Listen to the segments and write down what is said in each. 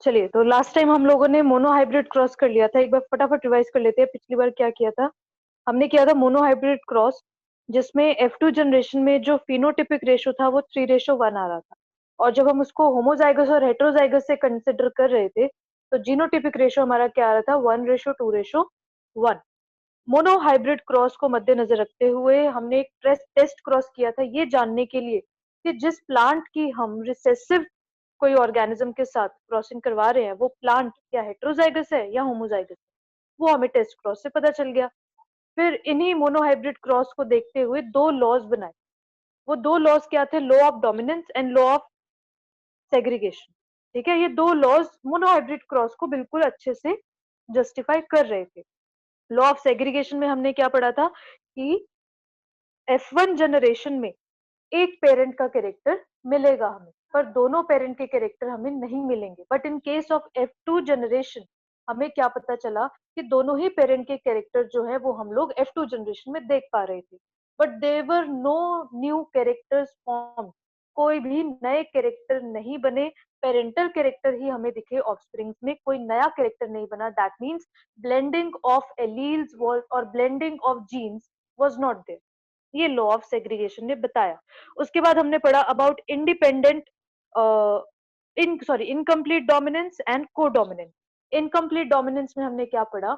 चलिए, तो last time हम लोगों ने मोनोहाइब्रिड क्रॉस कर लिया था। एक बार फटाफट रिवाइज कर लेते हैं। पिछली बार क्या किया था? हमने किया था मोनोहाइब्रिड क्रॉस, जिसमें F2 जनरेशन में जो फिनोटिपिक रेशो था वो 3:1 आ रहा था। और जब हम उसको होमोजाइगस और हेटेरोजाइगस से कंसिडर कर रहे थे, तो जीनोटिपिक रेशो हमारा क्या आ रहा था? 1:2:1। मोनोहाइब्रिड क्रॉस को मद्देनजर रखते हुए हमने एक टेस्ट क्रॉस किया था, ये जानने के लिए कि जिस प्लांट की हम रिसेसिव कोई ऑर्गेनिज्म के साथ क्रॉसिंग करवा रहे हैं, वो प्लांट क्या हेटेरोजाइगस है या होमोजाइगस है। वो हमें टेस्ट क्रॉस से पता चल गया। फिर इन्हीं मोनोहाइब्रिड क्रॉस को देखते हुए दो लॉज बनाए। वो दो लॉज क्या थे? Law of dominance and law of segregation. ठीक है, ये दो लॉज मोनोहाइब्रिड क्रॉस को बिल्कुल अच्छे से जस्टिफाई कर रहे थे। लॉ ऑफ सेग्रीगेशन में हमने क्या पढ़ा था कि F1 जनरेशन में एक पेरेंट का कैरेक्टर मिलेगा हमें, पर दोनों पेरेंट के कैरेक्टर हमें नहीं मिलेंगे। But in case of F2 generation हमें क्या पता चला कि दोनों ही पेरेंट के कैरेक्टर जो है वो हम लोग F2 जनरेशन में देख पा रहे थे। But there no new characters form, कोई भी नए कैरेक्टर नहीं बने। पेरेंटल कैरेक्टर ही हमें दिखे ऑफस्प्रिंग्स में, कोई नया कैरेक्टर नहीं बना। That means blending of alleles और blending of genes was not there. ये लॉ ऑफ सेग्रीगेशन ने बताया। उसके बाद हमने पढ़ा about independent incomplete dominance and codominance. Incomplete dominance में हमने क्या पढ़ा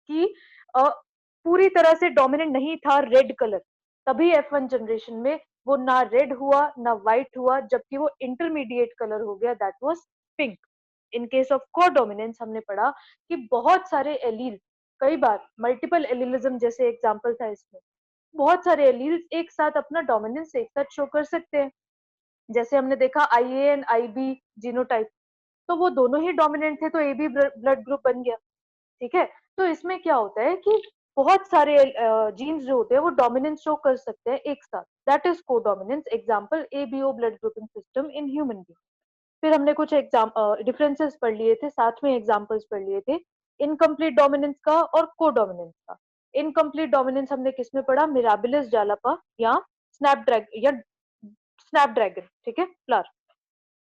कि पूरी तरह से डोमिनेंट नहीं था रेड कलर, तभी F1 जनरेशन में वो ना रेड हुआ ना व्हाइट हुआ, जबकि वो इंटरमीडिएट कलर हो गया, that was pink. In case of को डोमिनेंस हमने पढ़ा कि बहुत सारे एलील, कई बार मल्टीपल एलिलिज्म जैसे एग्जांपल था इसमें, बहुत सारे एलील्स एक साथ अपना डोमिनेंस एक साथ शो कर सकते हैं। जैसे हमने देखा IA एंड IB जीनोटाइप, तो वो दोनों ही डोमिनेंट थे, तो AB ब्लड ग्रुप बन गया। ठीक है, तो इसमें क्या होता है कि बहुत सारे जीन्स जो होते हैं वो डोमिनेंस शो कर सकते हैं एक साथ, दैट इज को dominance. Example ABO blood grouping system in human being. फिर हमने कुछ डिफरेंसेस पढ़ लिए थे, साथ में एग्जांपल्स पढ़ लिए थे इनकम्प्लीट डोमिनेंस का और को डोमिनेंस का। इनकम्प्लीट डोमिनेंस हमने किस में पढ़ा? मिराबिलिस जालापा या स्नैपड्रैगन, ठीक है, फ्लावर।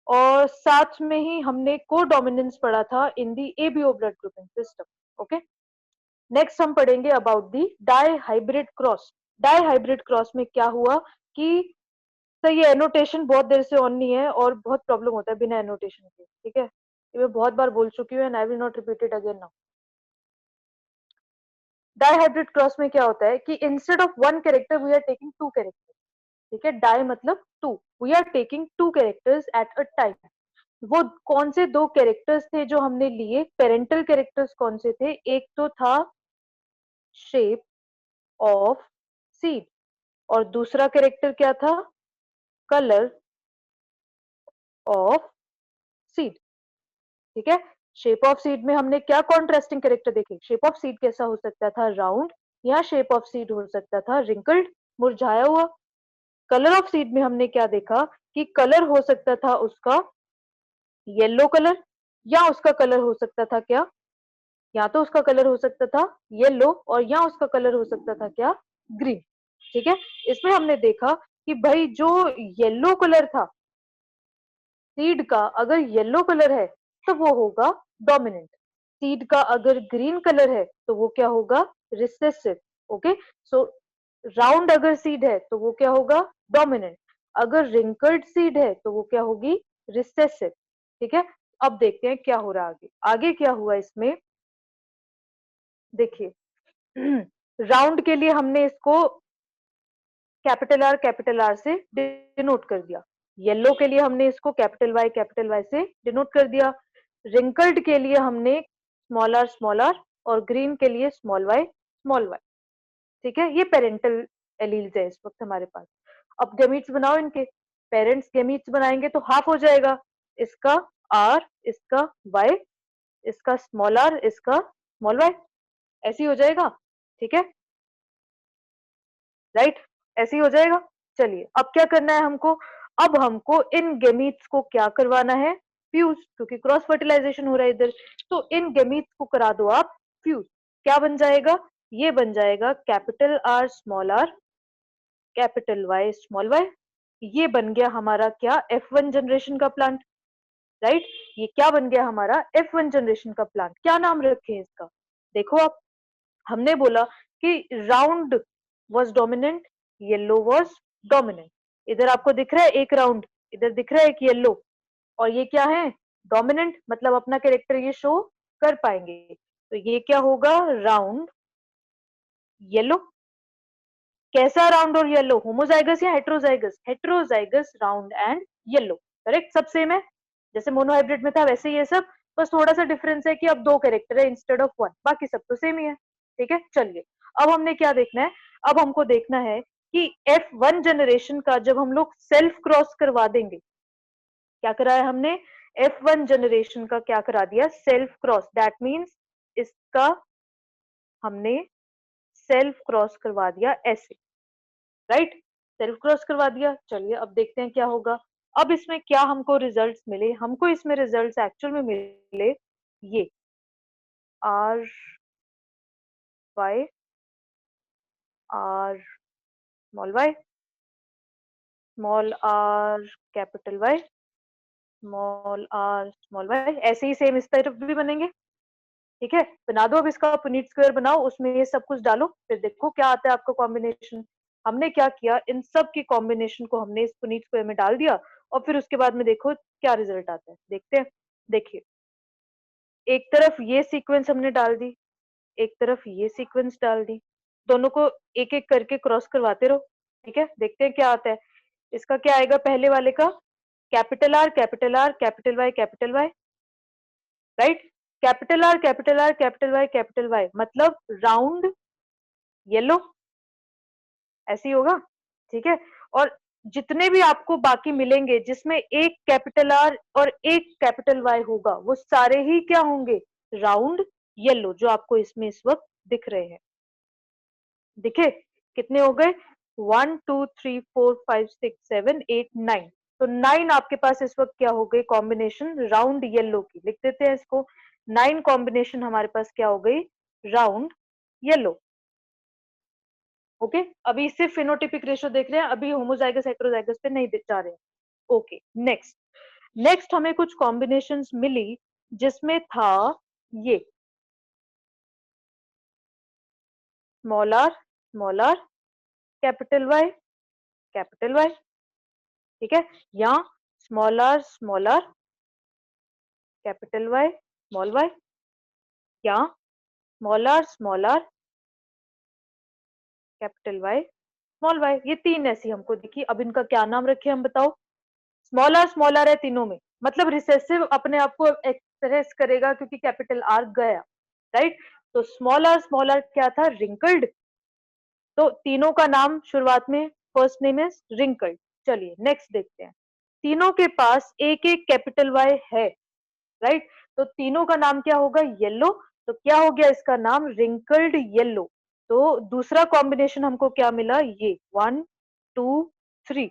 और साथ में ही हमने को डोमिनेंस पढ़ा था in the ABO blood grouping system. Okay, next हम पढ़ेंगे about the dihybrid cross. Dihybrid cross में क्या हुआ कि, तो ये एनोटेशन बहुत देर से ऑन नहीं है और बहुत प्रॉब्लम होता है बिना एनोटेशन के। ठीक है, ये मैं बहुत बार बोल चुकी हूँ and I will not repeat it again now. Dihybrid cross में क्या होता है कि instead of one character we are taking two character. ठीक है, डाई मतलब two, we are taking two characters at a time. वो कौन से दो कैरेक्टर्स थे जो हमने लिए? पेरेंटल कैरेक्टर्स कौन से थे? एक तो था शेप ऑफ सीड, और दूसरा कैरेक्टर क्या था? Colour of seed. ठीक है, शेप ऑफ सीड में हमने क्या कॉन्ट्रास्टिंग कैरेक्टर देखे? शेप ऑफ सीड कैसा हो सकता था? राउंड, या शेप ऑफ सीड हो सकता था रिंकल्ड, मुरझाया हुआ। कलर ऑफ सीड में हमने क्या देखा कि कलर हो सकता था उसका येलो कलर, या उसका कलर हो सकता था क्या? या तो उसका कलर हो सकता था येलो, और या उसका कलर हो सकता था क्या? ग्रीन। ठीक है, इसमें हमने देखा कि भाई जो येलो कलर था सीड का, अगर येलो कलर है तो वो होगा डोमिनेंट। सीड का अगर ग्रीन कलर है तो वो क्या होगा? रिसेसिव। ओके, सो राउंड अगर सीड है तो वो क्या होगा? डोमिनेंट। अगर रिंकल्ड सीड है तो वो क्या होगी? रिसेसिव। ठीक है, अब देखते हैं क्या हो रहा है आगे। आगे क्या हुआ इसमें, देखिए। राउंड के लिए हमने इसको कैपिटल आर से डिनोट कर दिया। येलो के लिए हमने इसको कैपिटल वाई से डिनोट कर दिया। रिंकल्ड के लिए हमने स्मॉल आर, और ग्रीन के लिए स्मॉल वाई। ठीक है, ये पेरेंटल एलील्स है इस वक्त हमारे पास। अब गैमीट्स बनाओ इनके। पेरेंट्स गैमीट्स बनाएंगे तो हाफ हो जाएगा, इसका आर, इसका वाई, इसका स्मॉल आर, इसका स्मॉल वाई, ऐसे ही हो जाएगा। ठीक है, राइट, ऐसे ही हो जाएगा। चलिए, अब क्या करना है हमको? अब हमको इन गेमीट्स को क्या करवाना है? फ्यूज, क्योंकि क्रॉस फर्टिलाइजेशन हो रहा है इधर। तो इन गेमीट्स को करा दो आप फ्यूज। क्या बन जाएगा? ये बन जाएगा capital R small R, capital Y small Y. ये बन गया हमारा क्या? F1 जनरेशन का प्लांट। राइट। ये क्या बन गया हमारा F1 जनरेशन का प्लांट। क्या नाम रखे इसका? देखो आप, हमने बोला कि round was dominant, yellow was dominant. इधर आपको दिख रहा है एक राउंड, इधर दिख रहा है एक येलो, और ये क्या है? डोमिनेंट, मतलब अपना कैरेक्टर ये शो कर पाएंगे। तो ये क्या होगा? Round yellow. कैसा राउंड और येलो? होमोजाइगस या heterozygous? Heterozygous round and yellow. Correct, सब सेम है, जैसे मोनोहाइब्रिड में था वैसे ही ये सब, बस थोड़ा सा डिफरेंस है कि अब दो कैरेक्टर है इंस्टेड ऑफ वन, बाकी सब तो सेम ही है। ठीक है, चलिए अब हमने क्या देखना है? अब हमको देखना है कि F1 जनरेशन का जब हम लोग सेल्फ क्रॉस करवा देंगे, क्या कराया हमने? F1 जनरेशन का क्या करा दिया? Self cross. दैट मीन्स इसका हमने सेल्फ क्रॉस करवा दिया ऐसे, राइट। सेल्फ क्रॉस करवा दिया। चलिए अब देखते हैं क्या होगा। अब इसमें क्या हमको रिजल्ट्स मिले? हमको इसमें रिजल्ट्स एक्चुअल में मिले ये R Y, R small Y, small R capital Y, small R small Y, ऐसे ही सेम इस तरफ भी बनेंगे। ठीक है, बना दो अब इसका पुनीत स्क्वायर बनाओ, उसमें ये सब कुछ डालो, फिर देखो क्या आता है आपका कॉम्बिनेशन। हमने क्या किया, इन सब की कॉम्बिनेशन को हमने इस पुनीत स्क्वायर में डाल दिया, और फिर उसके बाद में देखो क्या रिजल्ट आता है, देखते हैं। देखिए, एक तरफ ये सीक्वेंस हमने डाल दी, एक तरफ ये सीक्वेंस डाल दी, दोनों को एक एक करके क्रॉस करवाते रहो। ठीक है, देखते हैं क्या आता है। इसका क्या आएगा पहले वाले का? Capital R capital R capital Y capital Y, right. Capital R capital R capital Y मतलब राउंड येलो, ऐसे ही होगा। ठीक है, और जितने भी आपको बाकी मिलेंगे जिसमें एक कैपिटल आर और एक कैपिटल वाई होगा, वो सारे ही क्या होंगे? राउंड येलो, जो आपको इसमें इस वक्त दिख रहे हैं। दिखे? कितने हो गए? 1 2 3 4 5 6 7 8 9। तो 9 आपके पास इस वक्त क्या हो गई? कॉम्बिनेशन राउंड येलो की। लिख देते हैं इसको, 9 कॉम्बिनेशन हमारे पास क्या हो गई? Round yellow. ओके, अभी सिर्फ फिनोटिपिक रेशियो देख रहे हैं, अभी होमोजाइगस हेटेरोजाइगस पे नहीं जा रहे हैं। Okay, next. नेक्स्ट हमें कुछ कॉम्बिनेशंस मिली जिसमें था ये small R capital Y capital Y. ठीक है, या small R capital Y small Y, या small R capital Y small Y. ये तीन ऐसी हमको दिखी। अब इनका क्या नाम रखे हम बताओ? स्मॉल आर है तीनों में, मतलब रिसेसिव अपने आप को एक्सप्रेस करेगा क्योंकि कैपिटल आर गया, राइट। तो स्मॉल आर क्या था? रिंकल्ड। तो तीनों का नाम शुरुआत में फर्स्ट नेम इज रिंकल्ड। चलिए नेक्स्ट देखते हैं। तीनों के पास एक एक कैपिटल वाई है, राइट। तो तीनों का नाम क्या होगा? येलो। तो क्या हो गया इसका नाम? Wrinkled yellow. तो दूसरा कॉम्बिनेशन हमको क्या मिला? ये 1 2 3,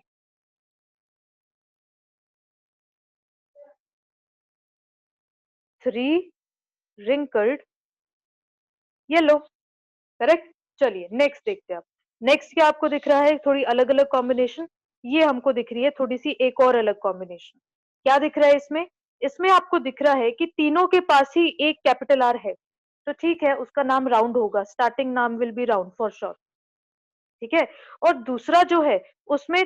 3 wrinkled येलो, करेक्ट। चलिए नेक्स्ट देखते हैं आप। नेक्स्ट क्या आपको दिख रहा है? थोड़ी अलग अलग कॉम्बिनेशन। ये हमको दिख रही है थोड़ी सी एक और अलग कॉम्बिनेशन। क्या दिख रहा है इसमें? इसमें आपको दिख रहा है कि तीनों के पास ही एक कैपिटल आर है, तो ठीक है, उसका नाम राउंड होगा, स्टार्टिंग नाम will be round for sure. ठीक है, और दूसरा जो है उसमें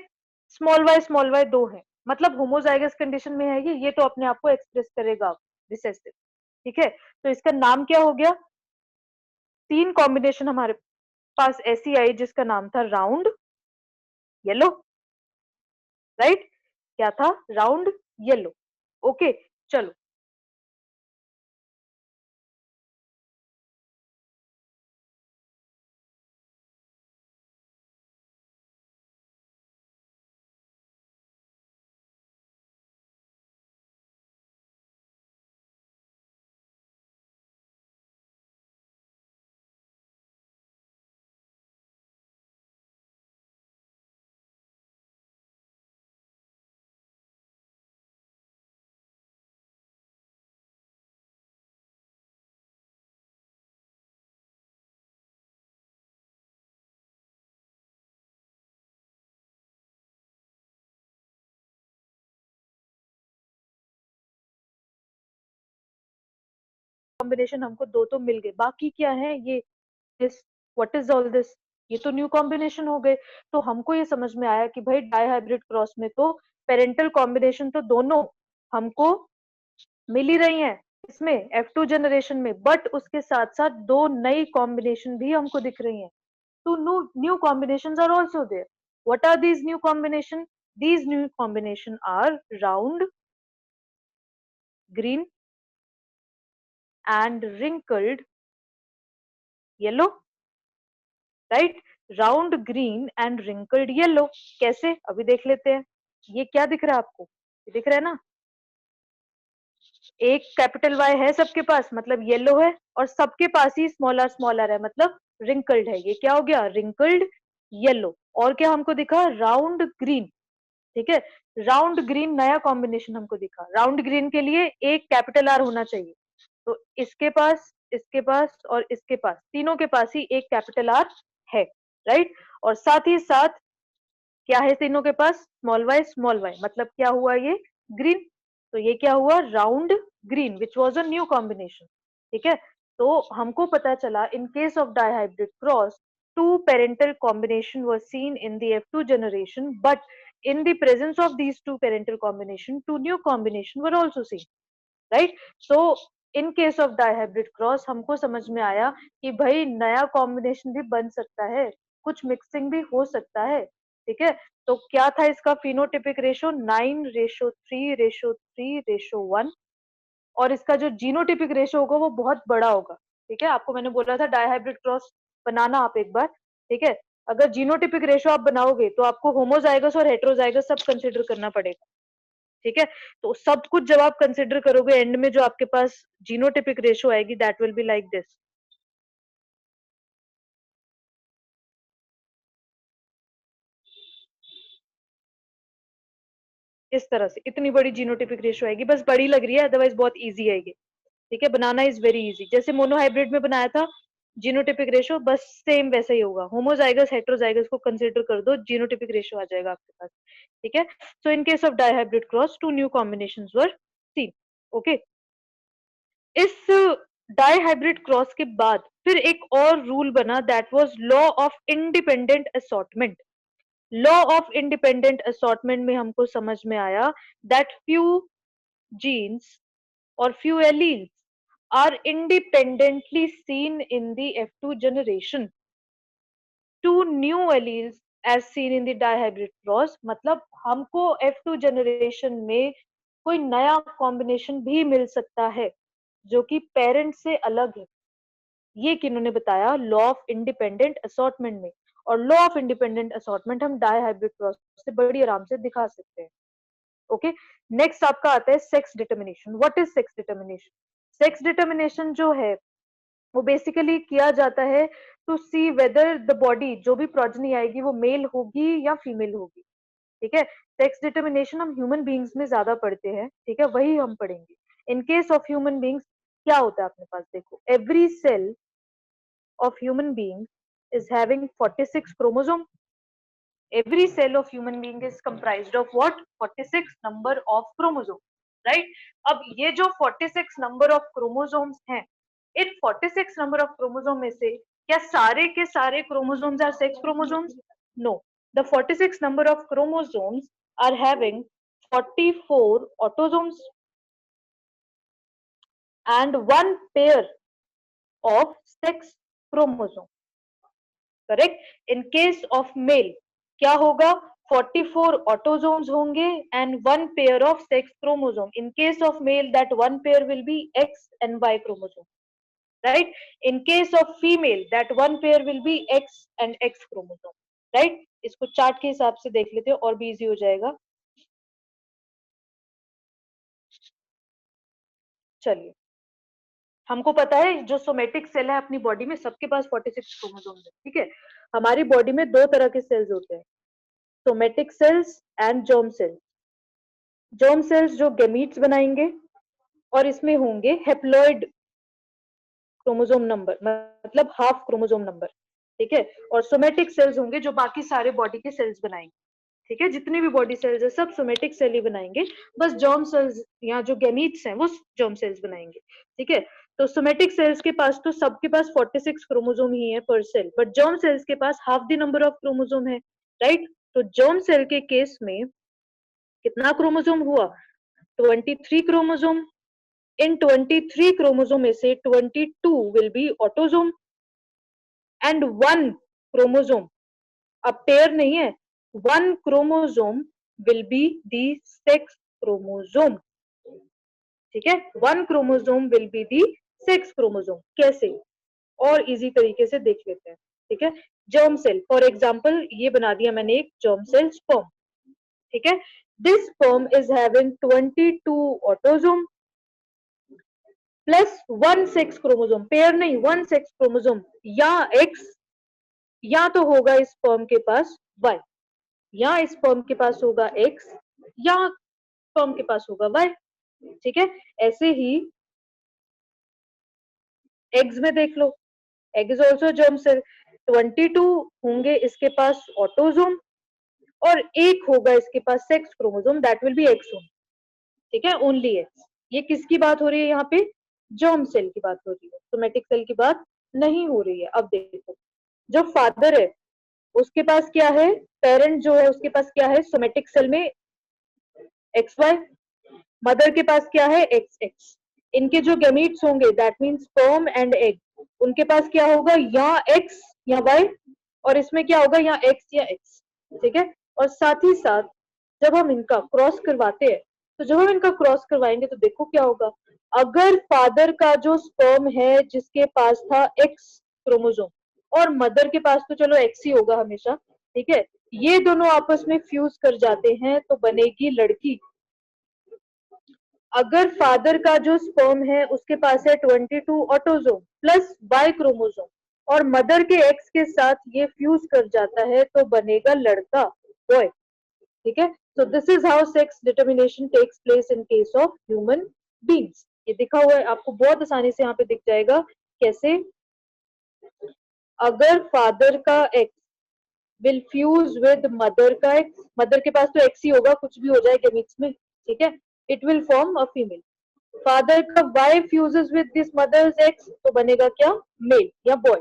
स्मॉल वाई दो है, मतलब होमोजाइगस कंडीशन में है ये तो अपने आप को एक्सप्रेस करेगा रिसेसिव। ठीक है, तो इसका नाम क्या हो गया? तीन कॉम्बिनेशन हमारे पास ऐसी आई जिसका नाम था राउंड येलो, राइट। क्या था? Round yellow. ओके, चलो। कॉम्बिनेशन हमको दो तो मिल गए, बाकी क्या है ये this, what is all this, ये तो न्यू कॉम्बिनेशन हो गए। तो हमको ये समझ में आया कि भाई डाइहाइब्रिड क्रॉस में तो पेरेंटल कॉम्बिनेशन तो दोनों हमको मिल ही रही हैं इसमें F2 जनरेशन में, बट उसके साथ साथ दो नई कॉम्बिनेशन भी हमको दिख रही हैं। तो new combinations are also there. What are these new combination? These new combination are round, green and wrinkled yellow, right? Round green and wrinkled yellow. कैसे, अभी देख लेते हैं। ये क्या दिख रहा है आपको, ये दिख रहा है ना, एक कैपिटल वाई है सबके पास मतलब येलो है, और सबके पास ही स्मॉलर स्मॉलर है मतलब रिंकल्ड है। ये क्या हो गया, रिंकल्ड येलो। और क्या हमको दिखा, राउंड ग्रीन। ठीक है, राउंड ग्रीन नया कॉम्बिनेशन हमको दिखा। राउंड ग्रीन के लिए एक कैपिटल आर होना चाहिए, तो इसके पास, इसके पास और इसके पास, तीनों के पास ही एक कैपिटल आर है, राइट। और साथ ही साथ क्या है तीनों के पास, स्मॉल वाई, मतलब क्या हुआ ये, ग्रीन। तो ये क्या हुआ, round green which was a new combination. ठीक है, तो हमको पता चला इन case of dihybrid cross two parental combination were seen in the F2 generation, but in the presence of these two parental combination, two new combination were also seen, right? So in case of dihybrid cross हमको समझ में आया कि भाई नया combination भी बन सकता है, कुछ मिक्सिंग भी हो सकता है। ठीक है, तो क्या था इसका फिनोटिपिक रेशो, 9:3:3:1, और इसका जो जीनोटिपिक रेशो होगा वो बहुत बड़ा होगा। ठीक है, आपको मैंने बोला था डाइहाइब्रिड क्रॉस बनाना आप एक बार। ठीक है, अगर जीनोटिपिक रेशो आप बनाओगे तो आपको होमोजाइगस और हेट्रोजाइगस सब कंसिडर करना पड़ेगा। ठीक है, तो सब कुछ जब आप कंसिडर करोगे एंड में जो आपके पास जीनोटिपिक रेशो आएगी that will be like this, इस तरह से इतनी बड़ी जीनोटिपिक रेशो आएगी। बस बड़ी लग रही है, अदरवाइज बहुत इजी है ये। ठीक है, बनाना इज वेरी इजी, जैसे मोनोहाइब्रिड में बनाया था जीनोटिपिक रेशो, बस सेम वैसा ही होगा। होमोजाइगस हेट्रोजाइगस को कंसीडर कर दो, जीनोटिपिक रेशो आ जाएगा आपके पास। ठीक है, so in case of dihybrid cross two new combinations were seen. Okay, इस डाइहाइब्रिड क्रॉस के बाद फिर एक और रूल बना, that was law of independent assortment. Law of independent assortment में हमको समझ में आया that few genes or few alleles are independently seen in the F2 generation. Two new alleles as seen in the dihybrid cross, मतलब हमको F2 generation में कोई नया कॉम्बिनेशन भी मिल सकता है जो कि पेरेंट से अलग है। ये किन्होंने बताया, लॉ ऑफ इंडिपेंडेंट असॉर्टमेंट में। और लॉ ऑफ इंडिपेंडेंट असॉर्टमेंट हम डाइहाइब्रिड क्रॉस से बड़ी आराम से दिखा सकते हैं। ओके, नेक्स्ट आपका आता है sex determination. What is sex determination? Sex determination जो है वो बेसिकली किया जाता है to see whether the body, जो भी प्रोजनी आएगी वो मेल होगी या फीमेल होगी। ठीक है, सेक्स डिटर्मिनेशन हम ह्यूमन बींग्स में ज्यादा पढ़ते हैं। ठीक है, वही हम पढ़ेंगे। In case of human beings क्या होता है अपने पास, देखो, every cell of human being is having 46 chromosome. every cell of human being is comprised of what, 46 number of chromosome, right? अब ये जो 46 number of chromosomes हैं, इन 46 number of chromosome में से क्या सारे के सारे chromosomes are sex chromosomes? No, the 46 number of chromosomes are having 44 autosomes and one pair of sex chromosome, correct. In case of male क्या होगा, 44 ऑटोजोम्स होंगे and one pair of sex chromosome. In case of male that one pair will be X and Y chromosome, right. In case of female that one pair will be X and X chromosome, right. इसको chart के हिसाब से देख लेते हो और भी easy हो जाएगा। चलिए, हमको पता है जो सोमेटिक सेल है अपनी बॉडी में सबके पास 46 क्रोमोसोम है। ठीक है, हमारी बॉडी में दो तरह के सेल्स होते हैं, somatic cells and germ cells. Germ cells जो गैमीट्स बनाएंगे और इसमें होंगे हेप्लॉइड क्रोमोसोम नंबर, मतलब हाफ क्रोमोसोम नंबर। ठीक है, और सोमेटिक सेल्स होंगे जो बाकी सारे बॉडी के सेल्स बनाएंगे। ठीक है, जितने भी बॉडी सेल्स है सब सोमेटिक सेल ही बनाएंगे, बस जर्म सेल्स या जो गैमीट्स हैं वो जर्म सेल्स बनाएंगे। ठीक है, तो सोमेटिक सेल्स के पास तो सबके पास 46 क्रोमोसोम ही है पर सेल, बट जर्म सेल्स के पास half the number of chromosome है, राइट। तो जर्म सेल के केस में कितना क्रोमोसोम हुआ, 23 क्रोमोसोम। इन 23 क्रोमोसोम में से 22 will be autosome and 1 chromosome, अब पेयर नहीं है, 1 chromosome will be the sex chromosome, ठीक है। 1 chromosome will be the sex chromosome. कैसे, और इजी तरीके से देख लेते हैं, ठीक है। जर्म सेल, फॉर एग्जांपल ये बना दिया मैंने एक जर्म सेल स्पर्म, ठीक है। This sperm is having 22 autosome plus 1 sex chromosome, pair नहीं 1 सेक्स क्रोमोसोम, या एक्स या तो होगा इस स्पर्म के पास वाई, या इस स्पर्म के पास होगा एक्स या स्पर्म के पास होगा वाई, ठीक है। ऐसे ही एग्स में देख लो, egg is also germ cell, 22 होंगे इसके पास ऑटोसोम और एक होगा इसके पास sex chromosome, that will be exome, ठीक है, ओनली एक्स। ये किसकी बात हो रही है यहाँ पे, जर्म सेल की बात हो रही है, सोमेटिक सेल की बात नहीं हो रही है। अब देखो, जो फादर है उसके पास क्या है, पेरेंट जो है उसके पास क्या है सोमेटिक सेल में एक्स वाई, मदर के पास क्या है एक्स एक्स। इनके जो गैमीट्स होंगे that means sperm and egg, उनके पास क्या होगा, या एक्स या वाई, और इसमें क्या होगा, या एक्स या एक्स, ठीक है। और साथ ही साथ जब हम इनका क्रॉस करवाते हैं, तो जब हम इनका क्रॉस करवाएंगे तो देखो क्या होगा, अगर फादर का जो स्पर्म है जिसके पास था एक्स क्रोमोसोम और मदर के पास तो चलो एक्स ही होगा हमेशा, ठीक है, ये दोनों आपस में फ्यूज कर जाते हैं तो बनेगी लड़की। अगर फादर का जो स्पर्म है उसके पास है 22 ऑटोसोम प्लस वाई क्रोमोसोम और मदर के एक्स के साथ ये फ्यूज कर जाता है तो बनेगा लड़का, बॉय, ठीक है। So this is how sex determination takes place in case of human beings. ये दिखा हुआ है आपको बहुत आसानी से यहाँ पे दिख जाएगा कैसे, अगर फादर का x will fuse with mother का एक्स, मदर के पास तो एक्स ही होगा कुछ भी हो जाए गैमीट्स में, ठीक है, it will form a female. Father का Y fuses with this mother's X तो बनेगा क्या, मेल या बॉय,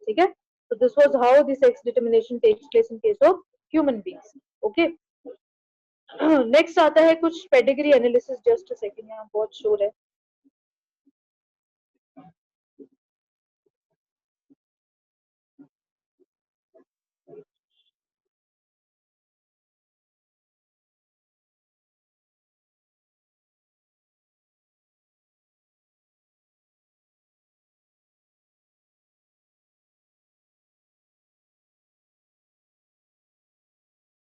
ठीक है। so this was how the sex determination takes place in case of human beings, okay। Next आता है कुछ pedigree analysis, just a second, यहाँ बहुत शोर है।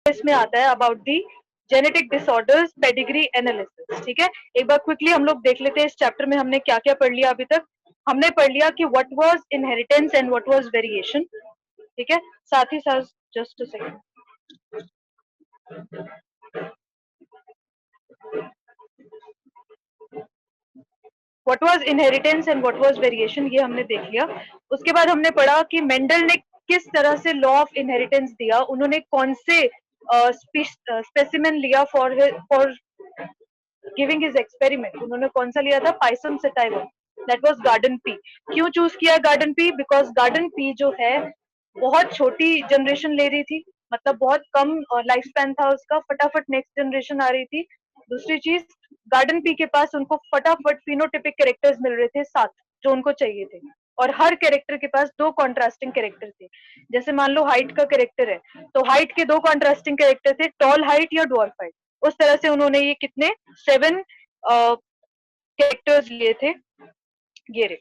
इसमें आता है about the genetic disorders pedigree analysis, ठीक है। एक बार क्विकली हम लोग देख लेते हैं इस चैप्टर में हमने क्या क्या पढ़ लिया अभी तक। हमने पढ़ लिया कि what was inheritance and what was variation, ठीक है। साथ ही साथ just a second, what was inheritance and what was variation ये हमने देख लिया। उसके बाद हमने पढ़ा कि मेंडल ने किस तरह से लॉ ऑफ इनहेरिटेंस दिया, उन्होंने कौन से स्पेसिमेन लिया फॉर गिविंग हिज एक्सपेरिमेंट, उन्होंने कौन सा लिया था, Pisum sativum, that was garden pea. क्यों चूज किया garden pea, because garden pea जो है बहुत छोटी जनरेशन ले रही थी, मतलब बहुत कम लाइफ स्पैन था उसका, फटाफट नेक्स्ट जनरेशन आ रही थी। दूसरी चीज, गार्डन पी के पास उनको फटाफट फिनोटिपिक कैरेक्टर्स मिल रहे थे 7 जो उनको चाहिए थे, और हर कैरेक्टर के पास 2 कॉन्ट्रास्टिंग कैरेक्टर थे। जैसे मान लो हाइट का कैरेक्टर है तो हाइट के 2 कॉन्ट्रास्टिंग कैरेक्टर थे, टॉल हाइट या ड्वार्फ हाइट। उस तरह से उन्होंने ये कितने 7 कैरेक्टर्स लिए थे, ये रे,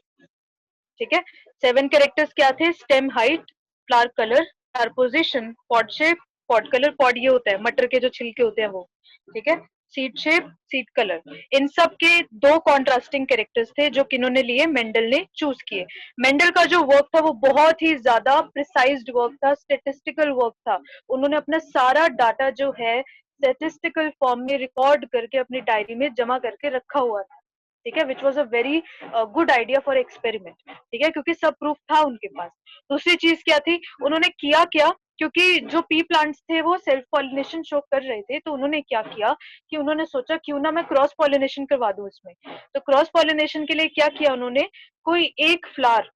ठीक है। 7 कैरेक्टर्स क्या थे, stem height, flower colour, flower position, pod shape, pod colour, pod ये होता है मटर के जो छिलके होते हैं वो, ठीक है, सीड शेप, सीड कलर, इन सब के 2 कॉन्ट्रास्टिंग कैरेक्टर्स थे जो किन्होंने लिए, मेंडल ने चूज किए। मेंडल का जो वर्क था वो बहुत ही ज्यादा प्रिसाइज्ड वर्क था, स्टेटिस्टिकल वर्क था। उन्होंने अपना सारा डाटा जो है स्टेटिस्टिकल फॉर्म में रिकॉर्ड करके अपनी डायरी में जमा करके रखा हुआ था, ठीक है, which was a very good idea for experiment, ठीक है, क्योंकि सब प्रूफ था उनके पास। दूसरी चीज क्या थी, उन्होंने किया क्या, क्योंकि जो पी प्लांट्स थे वो सेल्फ पॉलिनेशन शो कर रहे थे, तो उन्होंने क्या किया कि उन्होंने सोचा क्यों ना मैं क्रॉस पॉलिनेशन करवा दूं इसमें। तो क्रॉस पॉलिनेशन के लिए क्या किया उन्होंने, कोई एक फ्लावर,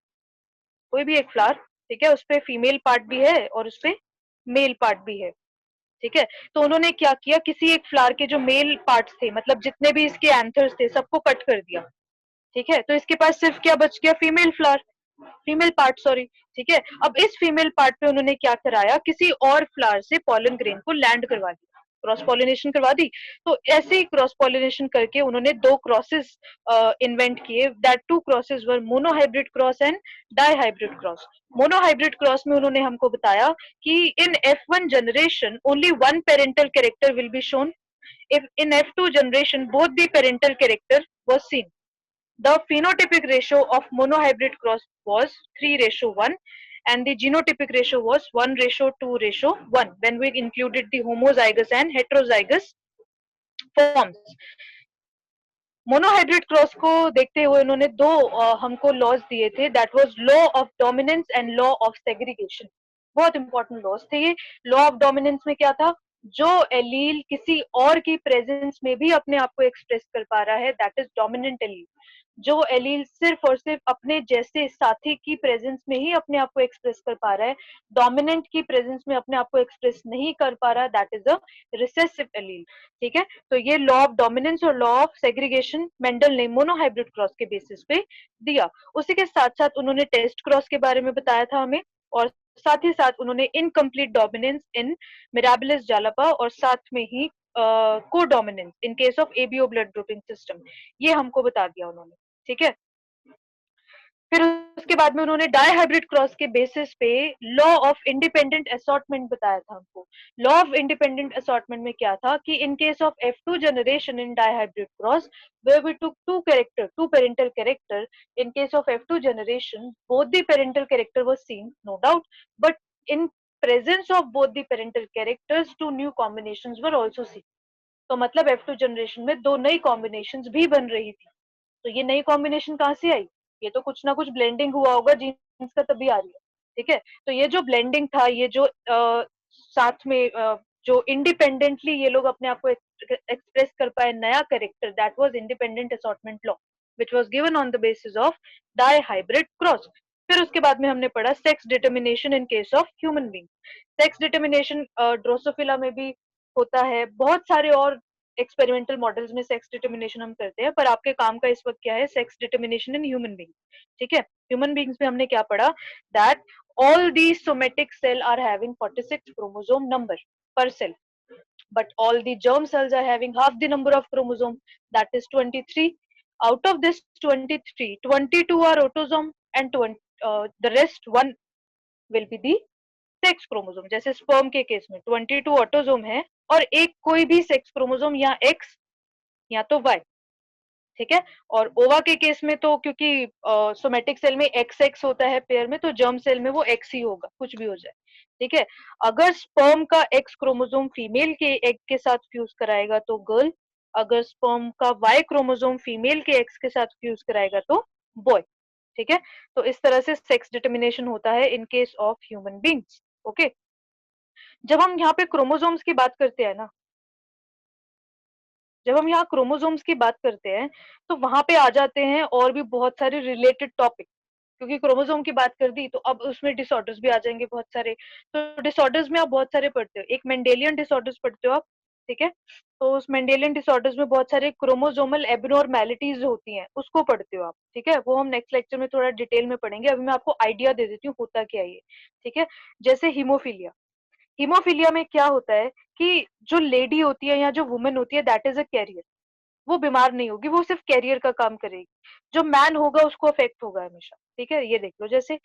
कोई भी एक फ्लावर, ठीक है, उसपे फीमेल पार्ट भी है और उसपे मेल पार्ट भी है, ठीक है। तो उन्होंने क्या किया, किसी एक फ्लावर के जो मेल पार्ट्स थे, मतलब जितने भी इसके एंथर्स थे सबको कट कर दिया, ठीक है। तो इसके पास सिर्फ क्या बच गया, female flower, female part, sorry, ठीक है। अब इस फीमेल पार्ट पे उन्होंने क्या कराया, किसी और फ्लावर से पॉलन ग्रेन को लैंड करवा दिया, क्रॉस पॉलिनेशन करवा दी। तो ऐसे ही क्रॉस पॉलिनेशन करके उन्होंने दो क्रॉसेस इन्वेंट किए, that two crosses were monohybrid cross and dihybrid cross. Monohybrid cross में उन्होंने हमको बताया कि in F1 generation only one parental character will be shown, if in F2 generation both the parental character was seen. The phenotypic ratio of monohybrid cross was 3:1 and the genotypic ratio was 1:2:1 when we included the homozygous and heterozygous forms. Monohybrid cross को देखते हुए उन्होंने दो हमको laws दिए थे, that was law of dominance and law of segregation. बहुत important laws थे ये। लॉ ऑफ डोमिनेंस में क्या था, जो एलील किसी और की प्रेजेंस में भी अपने आप को एक्सप्रेस कर पा रहा है दैट इज डोमिनेंट एलील। जो एलील सिर्फ और सिर्फ अपने जैसे साथी की प्रेजेंस में ही अपने आप को एक्सप्रेस कर पा रहा है, डोमिनेंट की प्रेजेंस में अपने आप को एक्सप्रेस नहीं कर पा रहा, that is a recessive allele, ठीक है। तो ये लॉ ऑफ डोमिनेंस और लॉ ऑफ सेग्रीगेशन मेंडल ने मोनोहाइब्रिड क्रॉस के बेसिस पे दिया। उसी के साथ साथ उन्होंने टेस्ट क्रॉस के बारे में बताया था हमें, और साथ ही साथ उन्होंने इनकम्प्लीट डोमिनेंस इन मिराबिलिस जालापा और साथ में ही को dominance in case of ABO blood grouping system, ये हमको बता दिया उन्होंने, ठीक है। फिर उसके बाद में उन्होंने डाइहाइब्रिड क्रॉस के बेसिस पे लॉ ऑफ इंडिपेंडेंट असॉर्टमेंट बताया था हमको। लॉ ऑफ इंडिपेंडेंट असॉर्टमेंट में क्या था कि इन case of F2 generation in dihybrid cross where we took two parental character, in case of F2 generation both the parental character was seen, no doubt, but in presence of both the parental characters two new combinations were also seen। तो मतलब F2 generation में दो नई combinations भी बन रही थी। तो ये नई कॉम्बिनेशन कहाँ से आई, ये तो कुछ ना कुछ ब्लेंडिंग हुआ होगा जीन्स का, तभी आ रही है, ठीक है। तो ये जो ब्लेंडिंग था, ये जो साथ में जो इंडिपेंडेंटली ये लोग अपने आप को एक्सप्रेस कर पाए नया character, that was independent assortment law which was given on the basis of dihybrid cross. फिर उसके बाद में हमने पढ़ा sex determination in case of human being. Sex determination Drosophila में भी होता है, बहुत सारे और एक्सपेरिमेंटल मॉडल्स में सेक्स डिटर्मिनेशन हम करते हैं, पर आपके काम का इस वक्त क्या है, sex determination in human being, ठीक है। ह्यूमन बीइंग्स में हमने क्या पढ़ा, that all these somatic cell are having 46 chromosome number per cell, but all the germ cells are having half the number of chromosome, that is 23. Out of this 23, 22 are autosome and the rest one will be the sex chromosome. जैसे sperm के case में 22 autosome है और एक कोई भी sex chromosome या x या तो वाई, ठीक है। और ओवा के केस में तो क्योंकि सोमेटिक सेल में एक्स एक्स होता है पेयर में, तो जर्म सेल में वो एक्स ही होगा, कुछ भी हो जाए, ठीक है। अगर स्पर्म का एक्स क्रोमोसोम फीमेल के एग के साथ फ्यूज कराएगा तो गर्ल, अगर स्पर्म का वाई क्रोमोसोम फीमेल के एक्स के साथ फ्यूज कराएगा तो बॉय, ठीक है। तो इस तरह से सेक्स डिटर्मिनेशन होता है इन case of human beings, okay. जब हम यहाँ पे क्रोमोसोम्स की बात करते हैं ना, जब हम यहाँ क्रोमोसोम्स की बात करते हैं तो वहां पे आ जाते हैं और भी बहुत सारे रिलेटेड टॉपिक, क्योंकि क्रोमोसोम की बात कर दी तो अब उसमें डिसऑर्डर्स भी आ जाएंगे बहुत सारे। तो डिसऑर्डर्स में आप बहुत सारे पढ़ते हो, एक मेंडेलियन डिसऑर्डर्स पढ़ते हो आप, ठीक है। तो उस मेंडेलियन डिसऑर्डर्स में बहुत सारे क्रोमोसोमल एबनॉर्मेलिटीज होती हैं, उसको पढ़ते हो आप, ठीक है। वो हम नेक्स्ट लेक्चर में थोड़ा डिटेल में पढ़ेंगे, अभी मैं आपको आइडिया दे देती हूँ होता क्या है ये, ठीक है। जैसे हीमोफीलिया, हीमोफीलिया में क्या होता है कि जो लेडी होती है या जो वुमेन होती है दैट इज अ कैरियर, वो बीमार नहीं होगी, वो सिर्फ कैरियर का काम करेगी। जो मैन होगा उसको अफेक्ट होगा हमेशा, ठीक है। ये देख लो, जैसे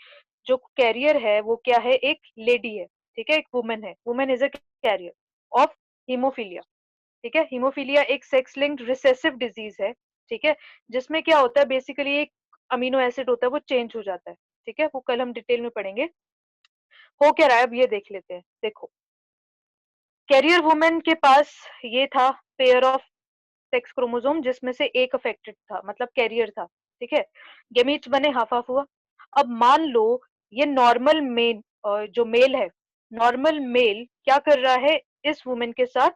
जो कैरियर है वो क्या है, एक लेडी है, ठीक है, एक वुमेन है, women is a carrier of haemophilia, ठीक है। हीमोफीलिया एक सेक्स लिंक्ड रिसेसिव डिजीज है, ठीक है, जिसमें क्या होता है बेसिकली एक अमीनो एसिड होता है वो चेंज हो जाता है, ठीक है। वो कल हम डिटेल में पढ़ेंगे। हो क्या रहा है अब ये देख लेते हैं। देखो, कैरियर वुमेन के पास ये था पेयर ऑफ सेक्स क्रोमोसोम जिसमें से एक अफेक्टेड था, मतलब कैरियर था, ठीक है। गेमीट्स बने, हाफ हाफ हुआ। अब मान लो ये नॉर्मल मेन जो मेल है, नॉर्मल मेल क्या कर रहा है, इस वुमेन के साथ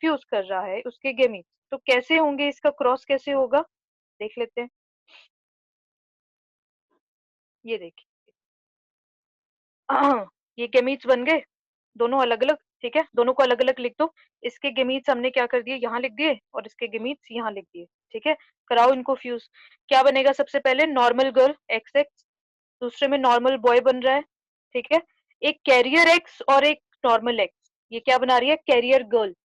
फ्यूज कर रहा है उसके गेमीट्स। तो कैसे होंगे, इसका क्रॉस कैसे होगा देख लेते हैं। ये देखिए ये गेमीट्स बन गए दोनों अलग अलग, ठीक है, दोनों को अलग अलग लिख दो। इसके गेमीट्स हमने क्या कर दिए, यहाँ लिख दिए, और इसके गेमीट्स यहाँ लिख दिए, ठीक है। कराओ इनको फ्यूज। क्या बनेगा, सबसे पहले नॉर्मल गर्ल एक्स एक्स, दूसरे में नॉर्मल बॉय बन रहा है, ठीक है। एक कैरियर एक्स और एक नॉर्मल एक्स, ये क्या बना रही है, कैरियर गर्ल।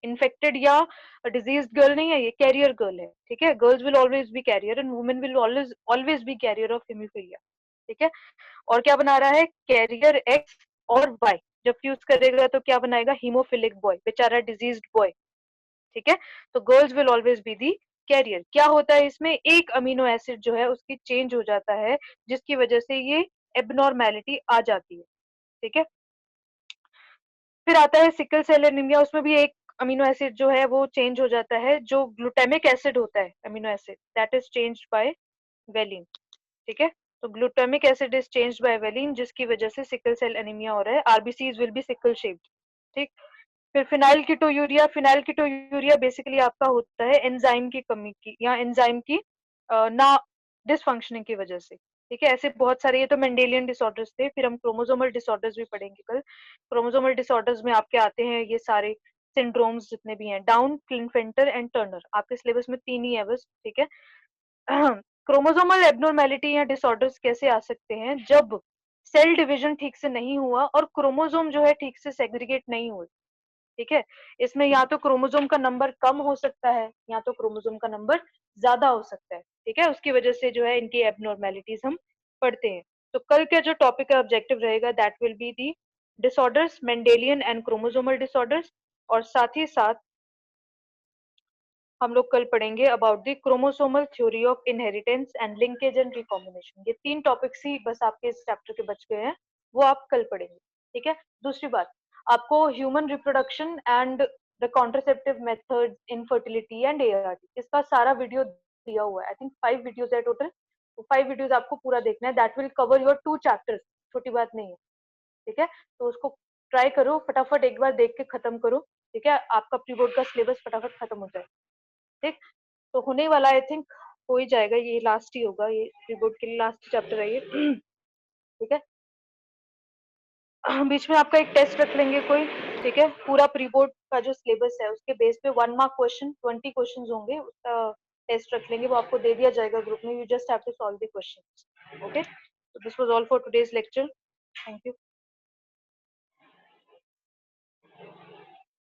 इन्फेक्टेड या डिजीज गर्ल नहीं है, ये कैरियर गर्ल है, ठीक है। Girls will always be carrier and women will always always be carrier of haemophilia, ठीक है। और क्या बना रहा है, कैरियर एक्स और वाई, जब फ्यूज करेगा तो क्या बनाएगा, हीमोफिलिक बॉय, बेचारा डिजीज्ड बॉय, ठीक है। तो girls will always be the carrier. क्या होता है इसमें, एक अमीनो एसिड जो है उसकी चेंज हो जाता है, जिसकी वजह से ये एबनॉर्मेलिटी आ जाती है, ठीक है। फिर आता है सिकल सेल एनीमिया, उसमें भी एक अमीनो एसिड जो है वो चेंज हो जाता है, जो ग्लूटामिक एसिड होता है amino acid, that is changed by valine, ठीक है। तो glutamic acid is changed by valine, जिसकी वजह से सिकल सेल एनीमिया हो रहा है, RBCs will be sickle shaped, ठीक। फिर फिनाइल कीटोयूरिया, फिनाइल कीटोयूरिया बेसिकली आपका होता है एंजाइम की कमी की या एंजाइम की ना डिसफंक्शनिंग की वजह से, ठीक है। ऐसे बहुत सारे, ये तो मेंडेलियन डिसऑर्डर्स थे। फिर हम क्रोमोसोमल डिसऑर्डर्स भी पढ़ेंगे कल। क्रोमोसोमल डिसऑर्डर्स में आपके आते हैं ये सारे सिंड्रोम्स जितने भी हैं, डाउन, क्लिनफेंटर एंड टर्नर, आपके सिलेबस में 3 ही है बस, ठीक है। क्रोमोसोमल एबनॉर्मेलिटी या डिसऑर्डर्स कैसे आ सकते हैं, जब सेल डिवीजन ठीक से नहीं हुआ और क्रोमोसोम जो है ठीक से सेग्रीगेट नहीं हुए, ठीक है। इसमें या तो क्रोमोसोम का नंबर कम हो सकता है या तो क्रोमोसोम का नंबर ज्यादा हो सकता है, ठीक है। उसकी वजह से जो है इनकी एबनॉर्मेलिटीज हम पढ़ते हैं। तो कल का जो टॉपिक का ऑब्जेक्टिव रहेगा that will be the disorders, Mendelian and chromosomal disorders, और साथ ही साथ हम लोग कल पढ़ेंगे about the chromosomal theory of inheritance and linkage and recombination. ये 3 टॉपिक्स ही बस आपके इस चैप्टर के बच गए हैं, वो आप कल पढ़ेंगे, ठीक है। दूसरी बात, आपको human reproduction and the contraceptive methods in fertility and ART, इसका सारा वीडियो दिया हुआ है। आई थिंक 5 वीडियोस है टोटल, तो 5 वीडियोस आपको पूरा देखना है, that will cover your 2 chapters, छोटी बात नहीं है, ठीक है। तो उसको ट्राई करो, फटाफट एक बार देख के खत्म करो, ठीक है, आपका प्री बोर्ड का सिलेबस फटाफट खत्म हो जाए, ठीक। तो होने वाला, आई थिंक हो ही जाएगा, ये लास्ट ही होगा, ये रिपोर्ट के लिए लास्ट चैप्टर है ये, ठीक है। बीच में आपका एक टेस्ट रख लेंगे कोई, ठीक है। पूरा प्री बोर्ड का जो सिलेबस है उसके बेस पे 1 मार्क क्वेश्चन 20 क्वेश्चन होंगे, उसका टेस्ट रख लेंगे, वो आपको दे दिया जाएगा ग्रुप में, you just have to solve the question, okay. This was all for today's lecture, thank you.